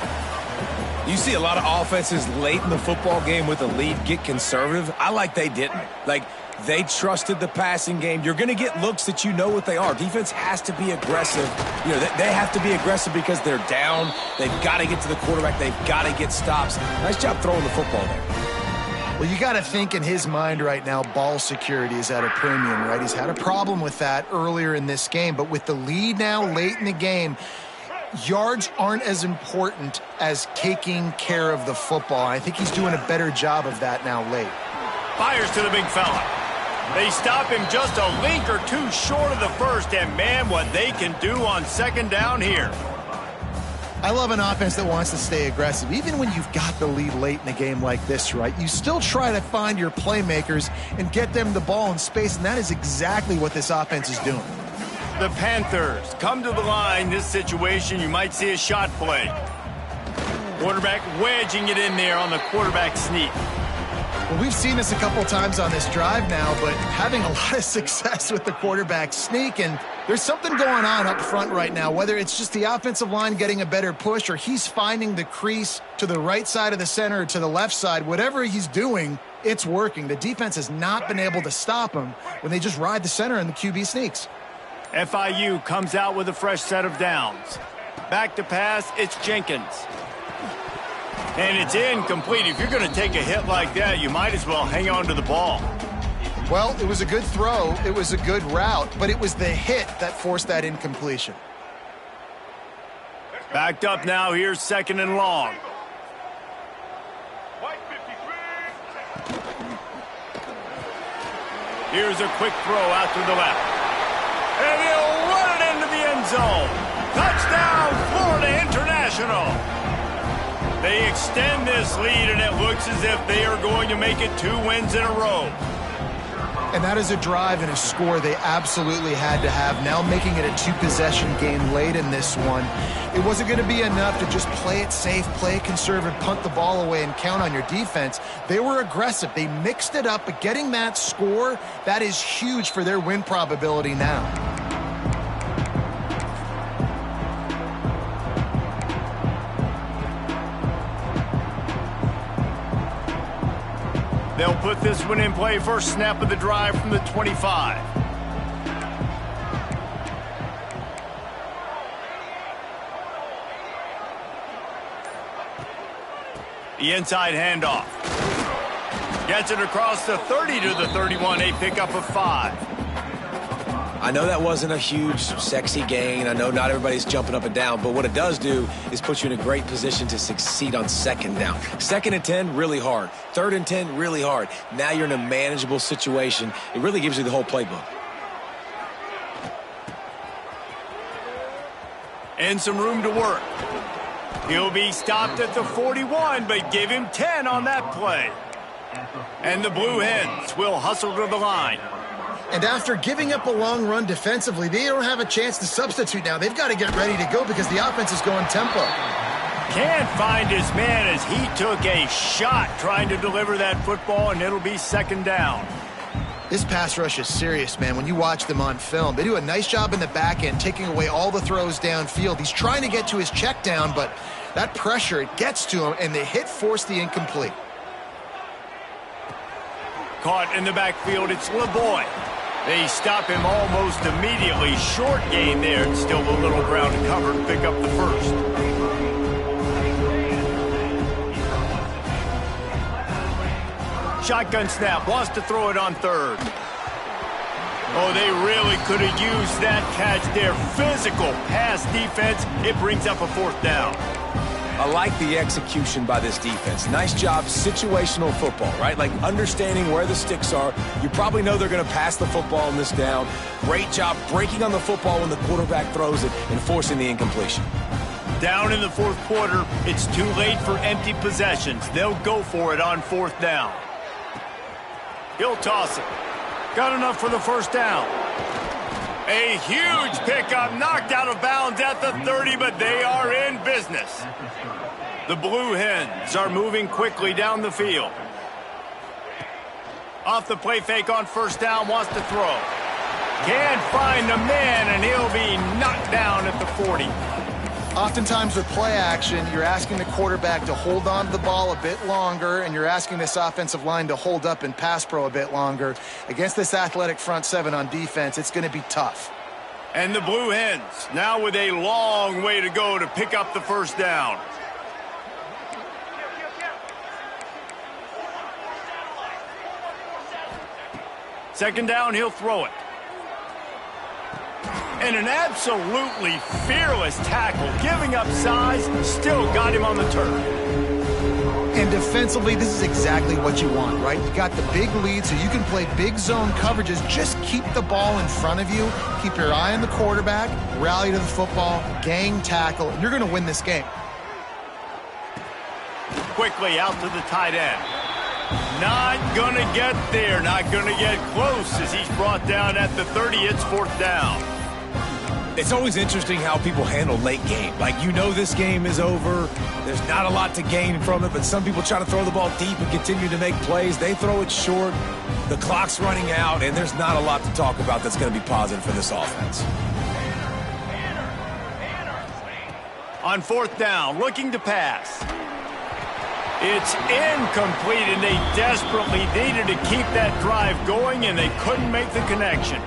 You see a lot of offenses late in the football game with a lead get conservative. I like they didn't. Like, they trusted the passing game. You're going to get looks that you know what they are. Defense has to be aggressive. You know, they have to be aggressive because they're down. They've got to get to the quarterback. They've got to get stops. Nice job throwing the football there. Well, you got to think in his mind right now, ball security is at a premium, right? He's had a problem with that earlier in this game, but with the lead now late in the game, yards aren't as important as taking care of the football. I think he's doing a better job of that now late. Fires to the big fella. They stop him just a link or 2 short of the first, and man, what they can do on 2nd down here. I love an offense that wants to stay aggressive. Even when you've got the lead late in a game like this, right, you still try to find your playmakers and get them the ball in space, and that is exactly what this offense is doing. The Panthers come to the line. This situation, you might see a shot play. Quarterback wedging it in there on the quarterback sneak. Well, we've seen this a couple times on this drive now, but having a lot of success with the quarterback sneak, and there's something going on up front right now, whether it's just the offensive line getting a better push or he's finding the crease to the right side of the center or to the left side. Whatever he's doing, it's working. The defense has not been able to stop him when they just ride the center and the QB sneaks. FIU comes out with a fresh set of downs. Back to pass, it's Jenkins. And it's incomplete. If you're going to take a hit like that, you might as well hang on to the ball. Well, it was a good throw. It was a good route, but it was the hit that forced that incompletion. Backed up now. Here's 2nd and long. Here's a quick throw out to the left. And he'll run it into the end zone. Touchdown, Florida International. They extend this lead, and it looks as if they are going to make it 2 wins in a row. And that is a drive and a score they absolutely had to have. Now making it a 2-possession game late in this one. It wasn't going to be enough to just play it safe, play it conservative, punt the ball away, and count on your defense. They were aggressive. They mixed it up, but getting that score, that is huge for their win probability now. They'll put this one in play. First snap of the drive from the 25. The inside handoff. Gets it across the 30 to the 31. A pickup of 5. I know that wasn't a huge, sexy gain. I know not everybody's jumping up and down, but what it does do is put you in a great position to succeed on 2nd down. 2nd and 10, really hard. 3rd and 10, really hard. Now you're in a manageable situation. It really gives you the whole playbook. And some room to work. He'll be stopped at the 41, but give him 10 on that play. And the Blue Hens will hustle to the line. And after giving up a long run defensively, they don't have a chance to substitute now. They've got to get ready to go because the offense is going tempo. Can't find his man as he took a shot trying to deliver that football, and it'll be 2nd down. This pass rush is serious, man. When you watch them on film, they do a nice job in the back end, taking away all the throws downfield. He's trying to get to his check down, but that pressure, it gets to him, and the hit forced the incomplete. Caught in the backfield, it's LeBoy. They stop him almost immediately. Short gain there. Still a little ground to cover to pick up the first. Shotgun snap. Wants to throw it on 3rd. Oh, they really could have used that catch there. Physical pass defense. It brings up a 4th down. I like the execution by this defense. Nice job, situational football, right? Like understanding where the sticks are. You probably know they're going to pass the football on this down. Great job breaking on the football when the quarterback throws it and forcing the incompletion. Down in the 4th quarter, it's too late for empty possessions. They'll go for it on 4th down. He'll toss it. Got enough for the 1st down. A huge pickup, knocked out of bounds at the 30, but they are in business. The Blue Hens are moving quickly down the field. Off the play fake on 1st down, wants to throw. Can't find the man, and he'll be knocked down at the 40. Oftentimes with play action, you're asking the quarterback to hold on to the ball a bit longer, and you're asking this offensive line to hold up in pass pro a bit longer. Against this athletic front 7 on defense, it's going to be tough. And the Blue Hens now with a long way to go to pick up the 1st down. Second down, he'll throw it. And an absolutely fearless tackle, giving up size, still got him on the turf. And defensively, this is exactly what you want, right? You got the big lead, so you can play big zone coverages. Just keep the ball in front of you. Keep your eye on the quarterback, rally to the football, gang tackle, and you're going to win this game. Quickly out to the tight end. Not going to get there, not going to get close as he's brought down at the 30. It's 4th down. It's always interesting how people handle late game. Like, you know this game is over. There's not a lot to gain from it, but some people try to throw the ball deep and continue to make plays. They throw it short. The clock's running out, and there's not a lot to talk about that's going to be positive for this offense. On 4th down, looking to pass. It's incomplete, and they desperately needed to keep that drive going, and they couldn't make the connection.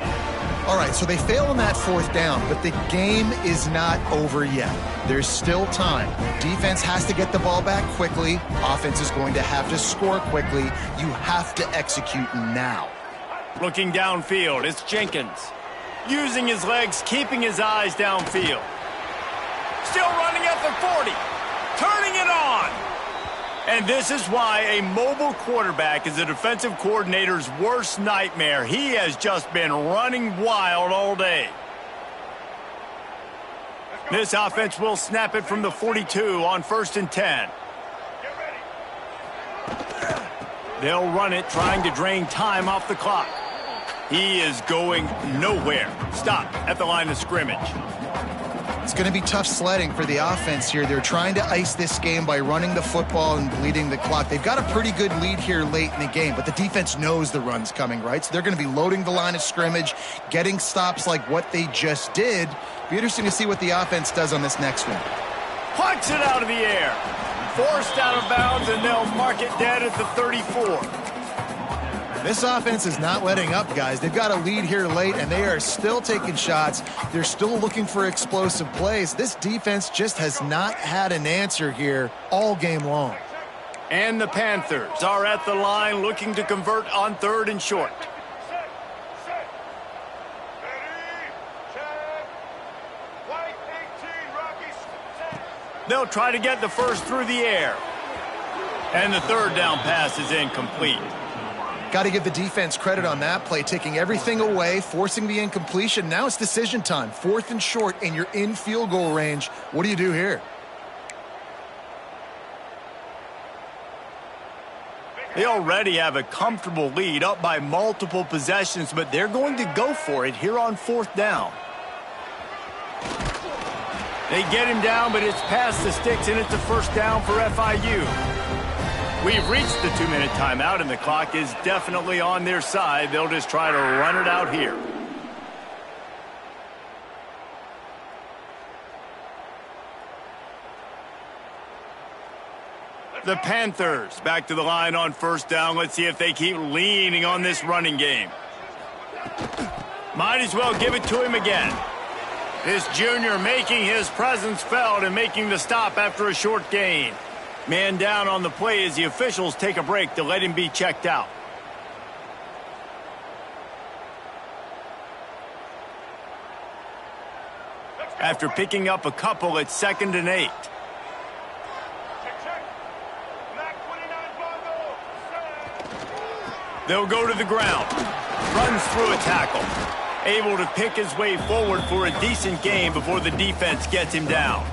All right, so they fail on that 4th down, but the game is not over yet. There's still time. Defense has to get the ball back quickly. Offense is going to have to score quickly. You have to execute now. Looking downfield, it's Jenkins. Using his legs, keeping his eyes downfield. Still running at the 40. Turning it on. And this is why a mobile quarterback is a defensive coordinator's worst nightmare. He has just been running wild all day. This offense will snap it from the 42 on 1st and 10. They'll run it, trying to drain time off the clock. He is going nowhere. Stop at the line of scrimmage. It's going to be tough sledding for the offense here. They're trying to ice this game by running the football and bleeding the clock. They've got a pretty good lead here late in the game, but the defense knows the run's coming, right? So they're going to be loading the line of scrimmage, getting stops like what they just did. Be interesting to see what the offense does on this next one. Plucks it out of the air. Forced out of bounds, and they'll mark it dead at the 34. This offense is not letting up, guys. They've got a lead here late, and they are still taking shots. They're still looking for explosive plays. This defense just has not had an answer here all game long. And the Panthers are at the line looking to convert on 3rd and short. They'll try to get the first through the air. And the 3rd down pass is incomplete. Got to give the defense credit on that play, taking everything away, forcing the incompletion. Now it's decision time. 4th and short, and you're in field goal range. What do you do here? They already have a comfortable lead, up by multiple possessions, but they're going to go for it here on 4th down. They get him down, but it's past the sticks, and it's a 1st down for FIU. We've reached the 2-minute timeout, and the clock is definitely on their side. They'll just try to run it out here. The Panthers back to the line on 1st down. Let's see if they keep leaning on this running game. Might as well give it to him again. This junior making his presence felt and making the stop after a short gain. Man down on the play as the officials take a break to let him be checked out. After picking up a couple, it's 2nd and 8. They'll go to the ground. Runs through a tackle. Able to pick his way forward for a decent gain before the defense gets him down.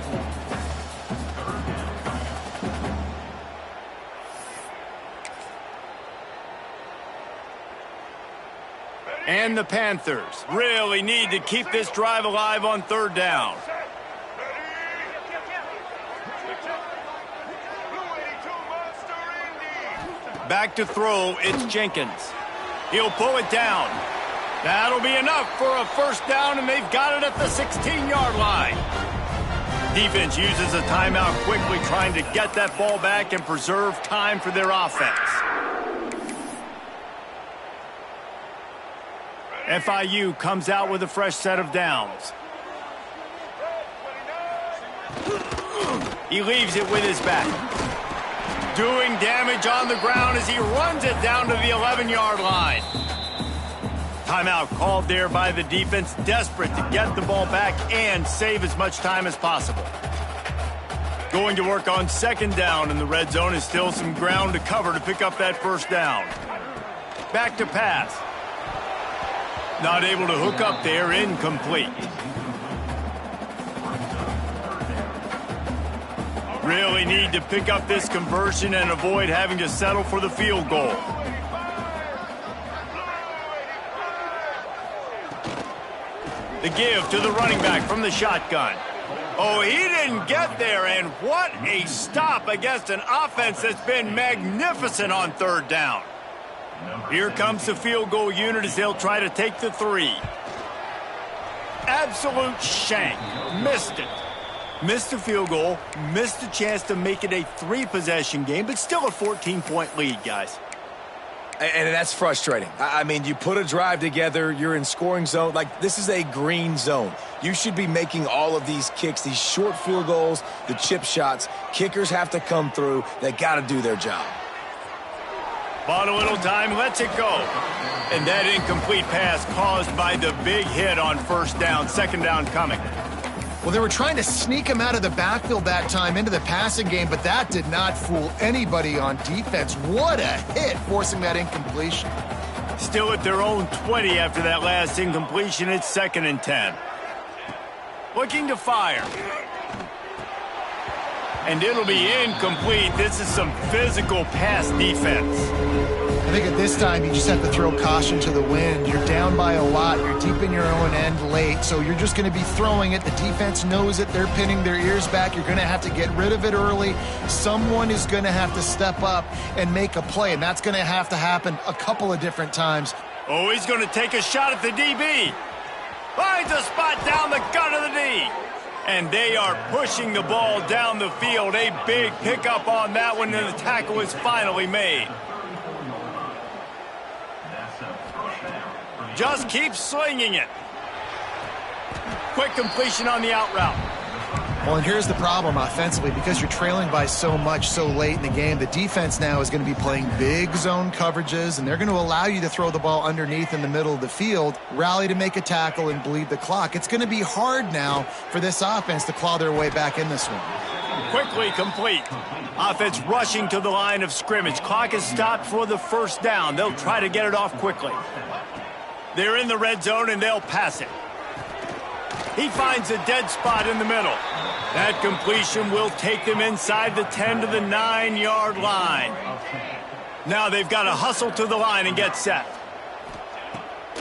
And the Panthers really need to keep this drive alive on 3rd down. Back to throw, it's Jenkins. He'll pull it down. That'll be enough for a 1st down, and they've got it at the 16-yard line. Defense uses a timeout quickly, trying to get that ball back and preserve time for their offense. FIU comes out with a fresh set of downs. He leaves it with his back. Doing damage on the ground as he runs it down to the 11-yard line. Timeout called there by the defense, desperate to get the ball back and save as much time as possible. Going to work on second down in the red zone is still some ground to cover to pick up that first down. Back to pass. Not able to hook up there, incomplete. Really need to pick up this conversion and avoid having to settle for the field goal. The give to the running back from the shotgun. Oh, he didn't get there, and what a stop against an offense that's been magnificent on third down. Here comes the field goal unit as they'll try to take the 3. Absolute shank. Missed it. Missed the field goal, missed the chance to make it a 3-possession game, but still a 14-point lead, guys. And that's frustrating. I mean, you put a drive together, you're in scoring zone. Like, this is a green zone. You should be making all of these kicks, these short field goals, the chip shots. Kickers have to come through. They got to do their job. Bought a little time, lets it go. And that incomplete pass caused by the big hit on first down, second down coming. Well, they were trying to sneak him out of the backfield that time into the passing game, but that did not fool anybody on defense. What a hit, forcing that incompletion. Still at their own 20 after that last incompletion. It's 2nd and 10. Looking to fire. And it'll be incomplete. This is some physical pass defense. I think at this time you just have to throw caution to the wind. You're down by a lot. You're deep in your own end late, so you're just going to be throwing it. The defense knows it. They're pinning their ears back. You're going to have to get rid of it early. Someone is going to have to step up and make a play, and that's going to have to happen a couple of different times. Oh, he's going to take a shot at the DB. Finds a spot down the gut of the D. And they are pushing the ball down the field. A big pickup on that one, and the tackle is finally made. Just keep slinging it. Quick completion on the out route. Well, and here's the problem offensively. Because you're trailing by so much so late in the game, the defense now is going to be playing big zone coverages, and they're going to allow you to throw the ball underneath in the middle of the field, rally to make a tackle, and bleed the clock. It's going to be hard now for this offense to claw their way back in this one. Quickly complete. Offense rushing to the line of scrimmage. Clock is stopped for the first down. They'll try to get it off quickly. They're in the red zone, and they'll pass it. He finds a dead spot in the middle. That completion will take them inside the 10 to the 9-yard line. Now they've got to hustle to the line and get set.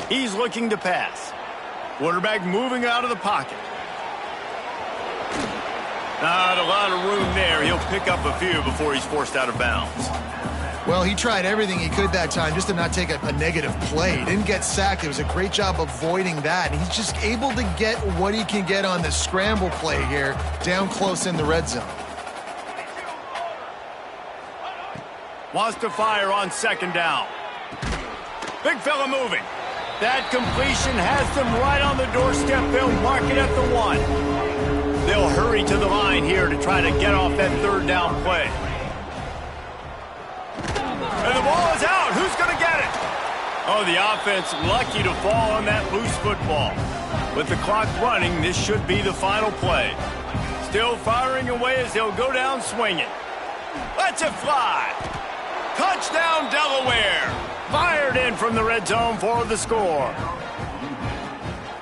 He's looking to pass. Quarterback moving out of the pocket. Not a lot of room there. He'll pick up a few before he's forced out of bounds. Well, he tried everything he could that time just to not take a negative play. He didn't get sacked. It was a great job avoiding that. And he's just able to get what he can get on the scramble play here down close in the red zone. Wants to fire on second down. Big fella moving. That completion has them right on the doorstep. They'll mark it at the 1. They'll hurry to the line here to try to get off that third down play. And the ball is out. Who's going to get it? Oh, the offense lucky to fall on that loose football. With the clock running, this should be the final play. Still firing away as they'll go down swinging. Lets it fly. Touchdown, Delaware. Fired in from the red zone for the score.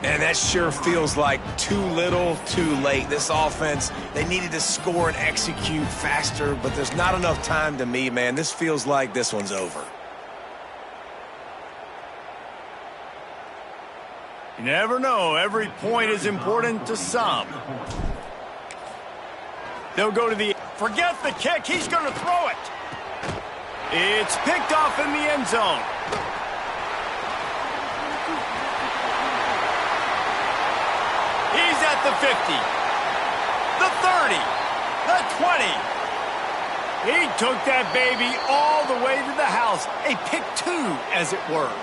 And that sure feels like too little, too late. This offense, they needed to score and execute faster, but there's not enough time to me, man. This feels like this one's over. You never know. Every point is important to some. They'll go to the... Forget the kick. He's going to throw it. It's picked off in the end zone. He's at the 50, the 30, the 20. He took that baby all the way to the house. A pick 2, as it were.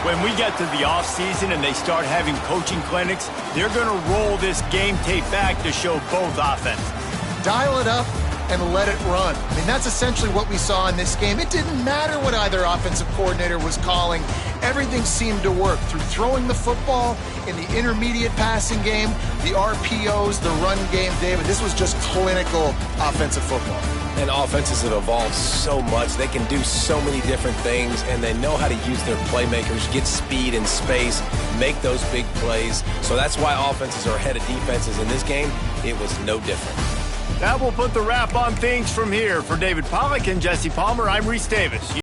When we get to the offseason and they start having coaching clinics, they're going to roll this game tape back to show both offenses. Dial it up and let it run. I mean, that's essentially what we saw in this game. It didn't matter what either offensive coordinator was calling. everything seemed to work through throwing the football in the intermediate passing game, the RPOs, the run game, David. This was just clinical offensive football. And offenses have evolved so much. They can do so many different things, and they know how to use their playmakers, get speed and space, make those big plays. So that's why offenses are ahead of defenses in this game. It was no different. That will put the wrap on things from here. For David Pollack and Jesse Palmer, I'm Reese Davis.